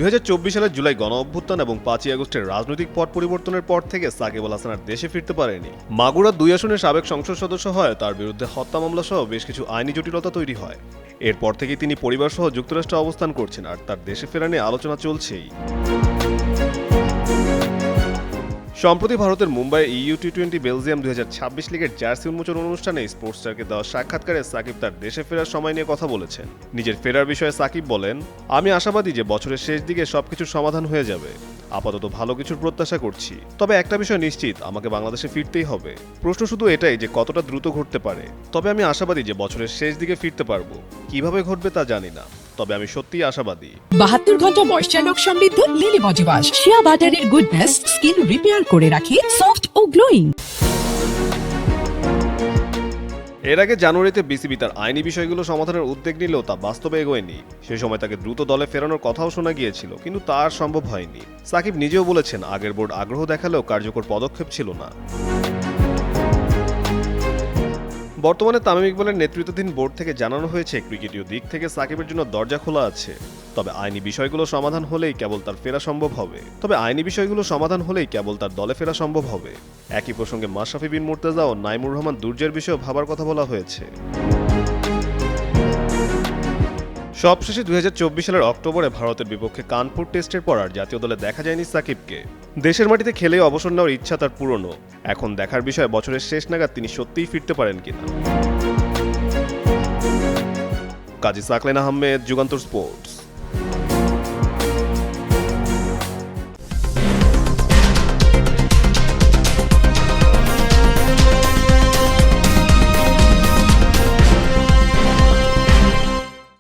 2024 সালের জুলাই গণ-অভ্যুত্থান এবং 5ই আগস্টের রাজনৈতিক পট পরিবর্তনের পর থেকে সাকিব আল হাসান আর দেশে ফিরতে পারেনি। মাগুরা 2 আসনের সাবেক সংসদ সদস্য হয়, তার বিরুদ্ধে হত্যা মামলা সহ বেশ কিছু আইনি জটিলতা তৈরি হয়। এরপর থেকেই তিনি পরিবার সহ যুক্তরাষ্ট্রে অবস্থান করছেন, আর তার দেশে ফেরা নিয়ে আলোচনা চলছেই। সম্প্রতি ভারতের মুম্বাই EU T20 বেলজিয়াম 2026 লিগের জার্সি উন্মোচন অনুষ্ঠানে স্পোর্টস্টারকে দেওয়া সাক্ষাৎকারে সাকিব তার দেশে ফেরার সময় নিয়ে কথা বলেছেন। নিজের ফেরার বিষয়ে সাকিব বলেন, আমি আশাবাদী যে বছরের শেষ দিকে সবকিছুর সমাধান হয়ে যাবে। আপাতত ভালো কিছুর প্রত্যাশা করছি, তবে একটা বিষয় নিশ্চিত, আমাকে বাংলাদেশে ফিরতেই হবে। প্রশ্ন শুধু এটাই যে কতটা দ্রুত ঘটতে পারে। তবে আমি আশাবাদী যে বছরের শেষ দিকে ফিরতে পারবো। কিভাবে ঘটবে তা জানি না, তবে আমি সত্যিই আশাবাদী। 72 ঘন্টা ময়েশ্চার লোক সমৃদ্ধ লিলি বডি ওয়াশ, শিয়া বাটারের গুডনেস স্কিন রিপেয়ার করে রাখে সফট ও গ্লোয়িং। এর আগে জানুয়ারিতে বিসিবি তার আইনি বিষয়গুলো সমাধানের উদ্যোগ নিলেও তা বাস্তবে এগোয়নি। সে সময় তাকে দ্রুত দলে ফেরানোর কথাও শোনা গিয়েছিল, কিন্তু তা আর সম্ভব হয়নি। সাকিব নিজেও বলেছেন, আগের বোর্ড আগ্রহ দেখালেও কার্যকর পদক্ষেপ ছিল না। বর্তমানে তামিম ইকবালের নেতৃত্বাধীন বোর্ড থেকে জানানো হয়েছে, ক্রিকেটীয় দিক থেকে সাকিবের জন্য দরজা খোলা আছে। তবে আইনি বিষয়গুলো সমাধান হলেই কেবল তার দলে ফেরা সম্ভব হবে। একই প্রসঙ্গে মাশরাফি বিন মুর্তজা ও নাইমুর রহমান দুর্জয়ের বিষয়েও ভাবার কথা বলা হয়েছে। সবশেষে 2024 সালের অক্টোবরে ভারতের বিপক্ষে কানপুর টেস্টের পর আর জাতীয় দলে দেখা যায়নি সাকিবকে। দেশের মাটিতে খেলে অবসর নেওয়ার ইচ্ছা তার পুরনো। এখন দেখার বিষয় বছরের শেষ নাগাদ তিনি সত্যিই ফিরতে পারেন কিনা। কাজী সাকলেন আহমেদ, যুগান্তর স্পোর্টস।